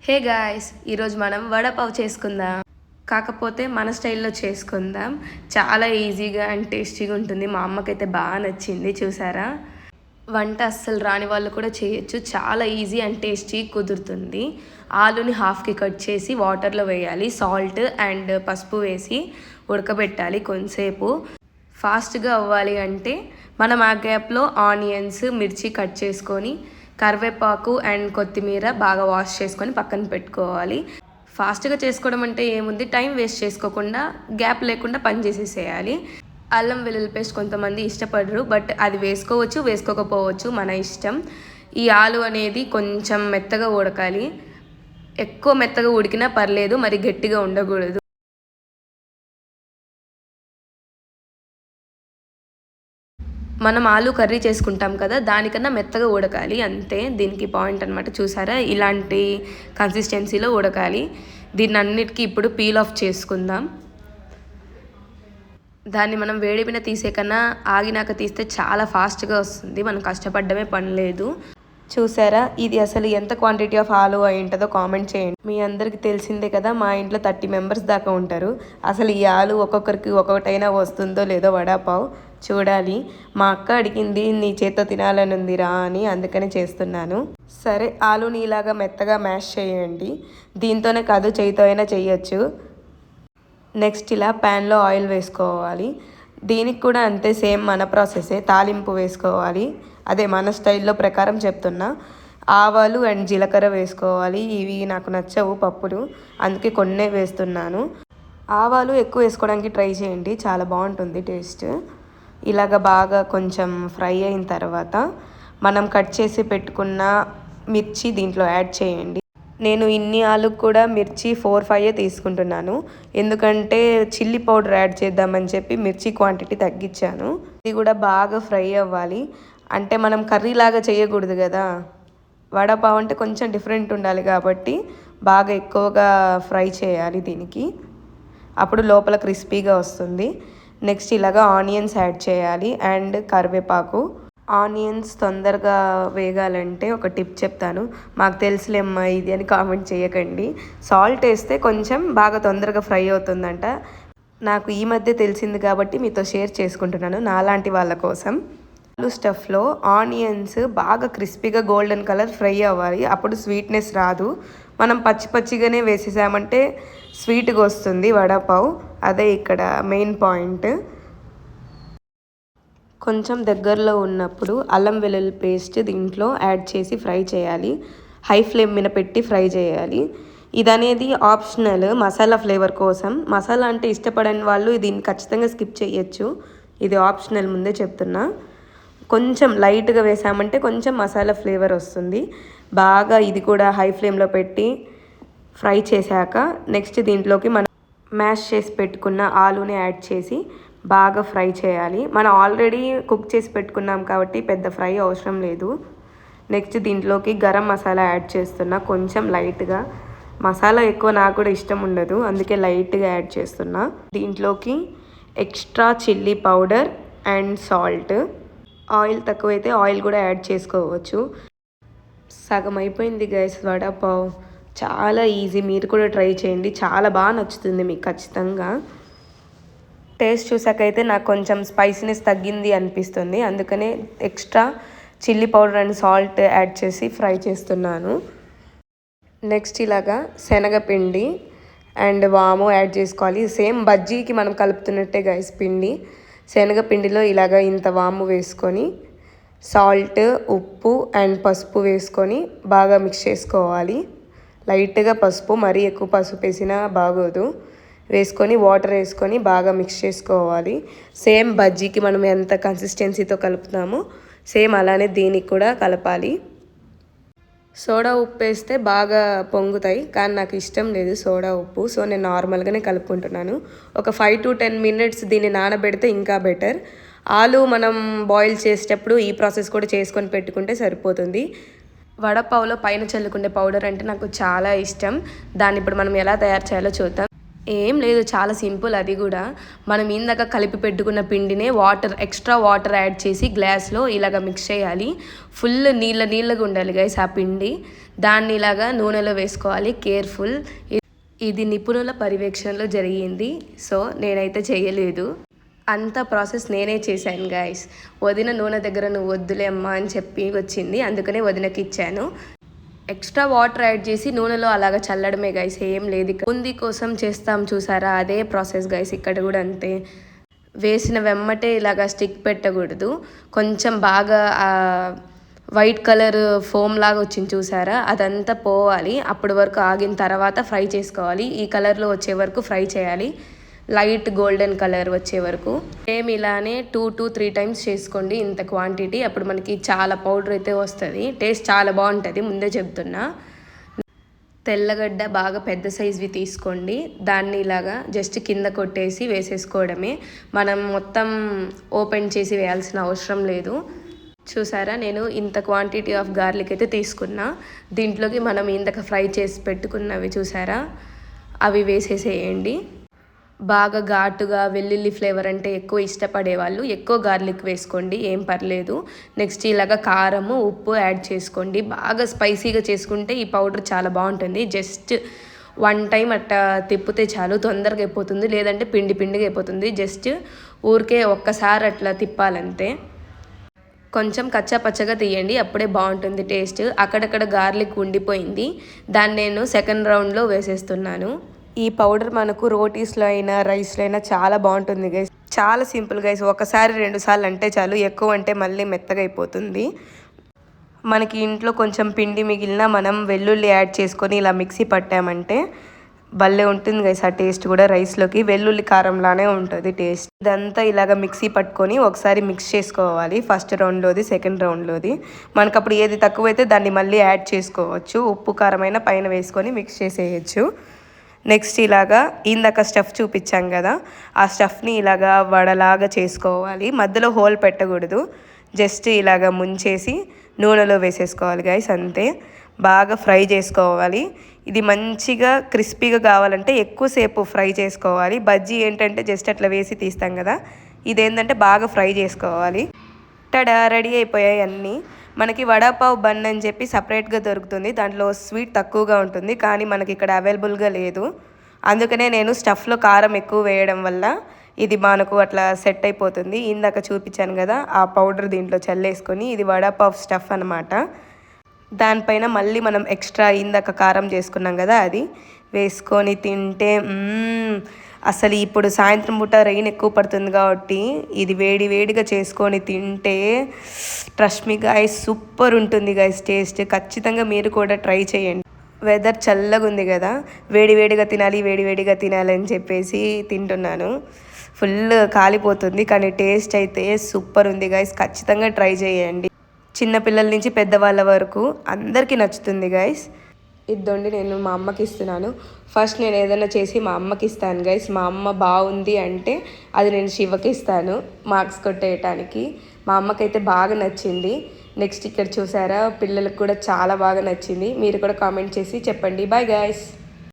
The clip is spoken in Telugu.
హే గాయ్స్, ఈరోజు మనం వడపావ్ చేసుకుందాం. కాకపోతే మన స్టైల్లో చేసుకుందాం. చాలా ఈజీగా అండ్ టేస్టీగా ఉంటుంది. మా అమ్మకైతే బాగా నచ్చింది. చూసారా, వంట అస్సలు రాని వాళ్ళు కూడా చేయొచ్చు. చాలా ఈజీ అండ్ టేస్టీ కుదురుతుంది. ఆలుని హాఫ్కి కట్ చేసి వాటర్లో వేయాలి. సాల్ట్ అండ్ పసుపు వేసి ఉడకబెట్టాలి కొంతసేపు. ఫాస్ట్గా అవ్వాలి అంటే మనం ఆ గ్యాప్లో ఆనియన్స్, మిర్చి కట్ చేసుకొని కరివేపాకు అండ్ కొత్తిమీర బాగా వాష్ చేసుకొని పక్కన పెట్టుకోవాలి. ఫాస్ట్గా చేసుకోవడం అంటే ఏముంది, టైం వేస్ట్ చేసుకోకుండా గ్యాప్ లేకుండా పని చేసేసేయాలి. అల్లం వెల్లుల్లి పేస్ట్ కొంతమంది ఇష్టపడరు, బట్ అది వేసుకోవచ్చు, వేసుకోకపోవచ్చు, మన ఇష్టం. ఈ ఆలు అనేది కొంచెం మెత్తగా ఉడకాలి. ఎక్కువ మెత్తగా ఉడికినా పర్లేదు, మరి గట్టిగా ఉండకూడదు. మనం ఆలు కర్రీ చేసుకుంటాం కదా, దానికన్నా మెత్తగా ఉడకాలి, అంతే దీనికి పాయింట్ అనమాట. చూసారా, ఇలాంటి కన్సిస్టెన్సీలో ఉడకాలి. దీన్ని అన్నిటికీ ఇప్పుడు పీల్ ఆఫ్ చేసుకుందాం. దాన్ని మనం వేడి మీద తీసే కన్నా ఆగినాక తీస్తే చాలా ఫాస్ట్గా వస్తుంది. మనం కష్టపడ్డమే పని లేదు. చూసారా, ఇది అసలు ఎంత క్వాంటిటీ ఆఫ్ ఆలు అయి ఉంటుందో కామెంట్ చేయండి. మీ అందరికి తెలిసిందే కదా, మా ఇంట్లో 30 మెంబర్స్ దాకా ఉంటారు. అసలు ఈ ఆలు ఒక్కొక్కరికి ఒక్కొక్కటైనా వస్తుందో లేదో వడాపావ్ చూడాలి. మా అక్క అడిగింది, నీ చేత్తో తినాలని ఉందిరా అని, అందుకని చేస్తున్నాను. సరే, ఆలుని ఇలాగా మెత్తగా మ్యాష్ చేయండి. దీంతోనే కాదు, చేయితో అయినా చేయొచ్చు. నెక్స్ట్ ఇలా ప్యాన్లో ఆయిల్ వేసుకోవాలి. దీనికి కూడా అంతే, సేమ్ మన ప్రాసెసే. తాలింపు వేసుకోవాలి, అదే మన స్టైల్లో ప్రకారం చెప్తున్నా. ఆవాలు అండ్ జీలకర్ర వేసుకోవాలి. ఇవి నాకు నచ్చవు పప్పులు, అందుకే కొన్నే వేస్తున్నాను. ఆవాలు ఎక్కువ వేసుకోవడానికి ట్రై చేయండి, చాలా బాగుంటుంది టేస్ట్. ఇలాగ బాగా కొంచెం ఫ్రై అయిన తర్వాత మనం కట్ చేసి పెట్టుకున్న మిర్చి దీంట్లో యాడ్ చేయండి. నేను ఇన్ని ఆలుకు కూడా మిర్చి 4-5 తీసుకుంటున్నాను, ఎందుకంటే చిల్లీ పౌడర్ యాడ్ చేద్దామని చెప్పి మిర్చి క్వాంటిటీ తగ్గించాను. ఇది కూడా బాగా ఫ్రై అవ్వాలి. అంటే మనం కర్రీలాగా చేయకూడదు కదా, వడపావ్ అంటే కొంచెం డిఫరెంట్ ఉండాలి కాబట్టి బాగా ఎక్కువగా ఫ్రై చేయాలి దీనికి, అప్పుడు లోపల క్రిస్పీగా వస్తుంది. నెక్స్ట్ ఇలాగా ఆనియన్స్ యాడ్ చేయాలి అండ్ కరివేపాకు. ఆనియన్స్ తొందరగా వేగాలంటే ఒక టిప్ చెప్తాను. మాకు తెలుసులేమ్మా ఇది అని కామెంట్ చేయకండి. సాల్ట్ వేస్తే కొంచెం బాగా తొందరగా ఫ్రై అవుతుందంట. నాకు ఈ మధ్య తెలిసింది కాబట్టి మీతో షేర్ చేసుకుంటున్నాను, నాలాంటి వాళ్ళ కోసం. ఆలు స్టఫ్లో ఆనియన్స్ బాగా క్రిస్పీగా గోల్డెన్ కలర్ ఫ్రై అవ్వాలి, అప్పుడు స్వీట్నెస్ రాదు. మనం పచ్చి పచ్చిగానే వేసేసామంటే స్వీట్గా వస్తుంది వడాపావ్, అదే ఇక్కడ మెయిన్ పాయింట్. కొంచెం దగ్గరలో ఉన్నప్పుడు అల్లం వెల్లుల్లి పేస్ట్ దీంట్లో యాడ్ చేసి ఫ్రై చేయాలి. హై ఫ్లేమ్ మీద పెట్టి ఫ్రై చేయాలి. ఇదనేది ఆప్షనల్, మసాలా ఫ్లేవర్ కోసం. మసాలా అంటే ఇష్టపడని వాళ్ళు దీన్ని ఖచ్చితంగా స్కిప్ చేయొచ్చు, ఇది ఆప్షనల్, ముందే చెప్తున్నా. కొంచెం లైట్గా వేసామంటే కొంచెం మసాలా ఫ్లేవర్ వస్తుంది. బాగా ఇది కూడా హై ఫ్లేమ్లో పెట్టి ఫ్రై చేశాక నెక్స్ట్ దీంట్లోకి మనం మ్యాష్ చేసి పెట్టుకున్న ఆలుని యాడ్ చేసి బాగా ఫ్రై చేయాలి. మనం ఆల్రెడీ కుక్ చేసి పెట్టుకున్నాం కాబట్టి పెద్ద ఫ్రై అవసరం లేదు. నెక్స్ట్ దీంట్లోకి గరం మసాలా యాడ్ చేస్తున్నా, కొంచెం లైట్గా. మసాలా ఎక్కువ నాకు కూడా ఇష్టం ఉండదు, అందుకే లైట్గా యాడ్ చేస్తున్నా. దీంట్లోకి extra chilli powder and salt. Oil తక్కువైతే ఆయిల్ కూడా యాడ్ చేసుకోవచ్చు. సగం అయిపోయింది గైస్ వడాపావ్, చాలా ఈజీ. మీరు కూడా ట్రై చేయండి, చాలా బాగా నచ్చుతుంది మీకు ఖచ్చితంగా. టేస్ట్ చూసాకైతే నాకు కొంచెం స్పైసీనెస్ తగ్గింది అనిపిస్తుంది, అందుకనే extra chilli powder and salt add చేసి ఫ్రై చేస్తున్నాను. నెక్స్ట్ ఇలాగా శనగపిండి అండ్ వాము యాడ్ చేసుకోవాలి. సేమ్ బజ్జీకి మనం కలుపుతున్నట్టే గైస్ పిండి. శనగపిండిలో ఇలాగ ఇంత వాము వేసుకొని సాల్ట్, ఉప్పు అండ్ పసుపు వేసుకొని బాగా మిక్స్ చేసుకోవాలి. లైట్గా పసుపు, మరీ ఎక్కువ పసుపు వేసినా బాగోదు. వేసుకొని వాటర్ వేసుకొని బాగా మిక్స్ చేసుకోవాలి. సేమ్ బజ్జీకి మనం ఎంత కన్సిస్టెన్సీతో కలుపుతామో సేమ్ అలానే దీనికి కూడా కలపాలి. సోడా ఉప్పు వేస్తే బాగా పొంగుతాయి, కానీ నాకు ఇష్టం లేదు సోడా ఉప్పు, సో నేను నార్మల్గానే కలుపుకుంటున్నాను. ఒక 5 to 10 minutes దీన్ని నానబెడితే ఇంకా బెటర్. ఆలు మనం బాయిల్ చేసేటప్పుడు ఈ ప్రాసెస్ కూడా చేసుకొని పెట్టుకుంటే సరిపోతుంది. వడపావులో పైన చల్లుకునే పౌడర్ అంటే నాకు చాలా ఇష్టం. దాన్ని ఇప్పుడు మనం ఎలా తయారు చేయాలో చూద్దాం. ఏం లేదు, చాలా సింపుల్. అది కూడా మనం ఇందాక కలిపి పెట్టుకున్న పిండినే ఎక్స్ట్రా వాటర్ యాడ్ చేసి గ్లాస్లో ఇలాగ మిక్స్ చేయాలి. ఫుల్ నీళ్ళగా ఉండాలి గైస్ ఆ పిండి. దాన్ని ఇలాగా నూనెలో వేసుకోవాలి. కేర్ఫుల్. ఇది నిపుణుల పర్యవేక్షణలో జరిగింది. సో నేనైతే చేయలేదు, అంత ప్రాసెస్ నేనే చేశాను గైస్. వదిన నూనె దగ్గర నువ్వు వద్దులే అమ్మా అని చెప్పి వచ్చింది, అందుకనే వదినకి ఇచ్చాను. ఎక్స్ట్రా వాటర్ యాడ్ చేసి నూనెలో అలాగ చల్లడమే గైస్, ఏం లేదు. బూందీ కోసం చేస్తాం చూసారా, అదే ప్రాసెస్ గైస్. ఇక్కడ కూడా అంతే. వేసిన వెమ్మటే ఇలాగ స్టిక్ పెట్టకూడదు. కొంచెం బాగా వైట్ కలర్ ఫోమ్ లాగా వచ్చింది చూసారా, అదంతా పోవాలి. అప్పటి వరకు ఆగిన తర్వాత ఫ్రై చేసుకోవాలి. ఈ కలర్లో వచ్చే వరకు ఫ్రై చేయాలి, లైట్ గోల్డెన్ కలర్ వచ్చే వరకు. సేమ్ ఇలానే 2 to 3 టైమ్స్ చేసుకోండి ఇంత క్వాంటిటీ. అప్పుడు మనకి చాలా పౌడర్ అయితే వస్తుంది, టేస్ట్ చాలా బాగుంటుంది, ముందే చెప్తున్నా. తెల్లగడ్డ బాగా పెద్ద సైజ్వి తీసుకోండి. దాన్ని ఇలాగా జస్ట్ కింద కొట్టేసి వేసేసుకోవడమే. మనం మొత్తం ఓపెన్ చేసి వేయాల్సిన అవసరం లేదు. చూసారా, నేను ఇంత క్వాంటిటీ ఆఫ్ గార్లిక్ అయితే తీసుకున్నా. దీంట్లోకి మనం ఇందాక ఫ్రై చేసి పెట్టుకున్నవి చూసారా, అవి వేసేసేయండి. బాగా ఘాటుగా వెల్లుల్లి ఫ్లేవర్ అంటే ఎక్కువ ఇష్టపడే వాళ్ళు ఎక్కువ గార్లిక్ వేసుకోండి, ఏం పర్లేదు. నెక్స్ట్ ఇలాగ కారము ఉప్పు యాడ్ చేసుకోండి. బాగా స్పైసీగా చేసుకుంటే ఈ పౌడర్ చాలా బాగుంటుంది. జస్ట్ 1 టైం అట్టా తిప్పితే చాలు, తొందరగా అయిపోతుంది. లేదంటే పిండి పిండిగా అయిపోతుంది. జస్ట్ ఊరికే ఒక్కసారి అట్లా తిప్పాలంతే. కొంచెం కచ్చా పచ్చగా తీయండి, అప్పుడే బాగుంటుంది టేస్ట్. అక్కడక్కడ గార్లిక్ ఉండిపోయింది, దాన్ని నేను సెకండ్ రౌండ్లో వేసేస్తున్నాను. ఈ పౌడర్ మనకు రోటీస్లో అయినా రైస్లో అయినా చాలా బాగుంటుంది గైస్. చాలా సింపుల్ గైస్. ఒకసారి 2 సార్లు అంటే చాలు, ఎక్కువ అంటే మళ్ళీ మెత్తగా అయిపోతుంది. మనకి ఇంట్లో కొంచెం పిండి మిగిలిన మనం వెల్లుల్లి యాడ్ చేసుకొని ఇలా మిక్సీ పట్టామంటే భలే ఉంటుంది గైస్. ఆ టేస్ట్ కూడా రైస్లోకి వెల్లుల్లి కారంలానే ఉంటుంది టేస్ట్. ఇదంతా ఇలాగ మిక్సీ పట్టుకొని ఒకసారి మిక్స్ చేసుకోవాలి. ఫస్ట్ రౌండ్లోది సెకండ్ రౌండ్లోది. మనకు అప్పుడు ఏది తక్కువైతే దాన్ని మళ్ళీ యాడ్ చేసుకోవచ్చు. ఉప్పు కారమైన పైన వేసుకొని మిక్స్ చేసేయచ్చు. నెక్స్ట్ ఇలాగా ఇందాక స్టఫ్ చూపించాం కదా, ఆ స్టఫ్ని ఇలాగా వడలాగా చేసుకోవాలి. మధ్యలో హోల్ పెట్టకూడదు, జస్ట్ ఇలాగ ముంచేసి నూనెలో వేసేసుకోవాలి గైస్, అంతే. బాగా ఫ్రై చేసుకోవాలి. ఇది మంచిగా క్రిస్పీగా కావాలంటే ఎక్కువసేపు ఫ్రై చేసుకోవాలి. బజ్జీ ఏంటంటే జస్ట్ అట్లా వేసి తీస్తాం కదా, ఇదేంటంటే బాగా ఫ్రై చేసుకోవాలి. టడా, రెడీ అయిపోయాయి అన్నీ. మనకి వడాపావ్ బన్ అని చెప్పి సపరేట్గా దొరుకుతుంది, దాంట్లో స్వీట్ తక్కువగా ఉంటుంది, కానీ మనకి ఇక్కడ అవైలబుల్గా లేదు. అందుకనే నేను స్టఫ్లో కారం ఎక్కువ వేయడం వల్ల ఇది మనకు అట్లా సెట్ అయిపోతుంది. ఇందాక చూపించాను కదా, ఆ పౌడర్ దీంట్లో చల్లేసుకొని, ఇది వడాపావ్ స్టఫ్ అనమాట. దానిపైన మళ్ళీ మనం ఎక్స్ట్రా ఇందాక కారం చేసుకున్నాం కదా, అది వేసుకొని తింటే అసలు ఇప్పుడు సాయంత్రం పూట రెయిన్ ఎక్కువ పడుతుంది కాబట్టి ఇది వేడి వేడిగా చేసుకొని తింటే ట్రస్ట్ మీ గైస్, సూపర్ ఉంటుంది గైస్ టేస్ట్. ఖచ్చితంగా మీరు కూడా ట్రై చేయండి. వెదర్ చల్లగా ఉంది కదా, వేడివేడిగా తినాలి వేడివేడిగా తినాలి అని చెప్పేసి తింటున్నాను. ఫుల్ కాలిపోతుంది, కానీ టేస్ట్ అయితే సూపర్ ఉంది గైస్. ఖచ్చితంగా ట్రై చేయండి. చిన్నపిల్లల నుంచి పెద్దవాళ్ళ వరకు అందరికీ నచ్చుతుంది గైస్. ఇద్దండి, నేను మా అమ్మకి ఇస్తున్నాను. ఫస్ట్ నేను ఏదైనా చేసి మా అమ్మకి ఇస్తాను గైస్. మా అమ్మ బాగుంది అంటే అది నేను శివకి ఇస్తాను మార్క్స్ కొట్టేయటానికి. మా అమ్మకైతే బాగా నచ్చింది. నెక్స్ట్ ఇక్కడ చూసారా, పిల్లలకు కూడా చాలా బాగా నచ్చింది. మీరు కూడా కామెంట్ చేసి చెప్పండి. Bye guys.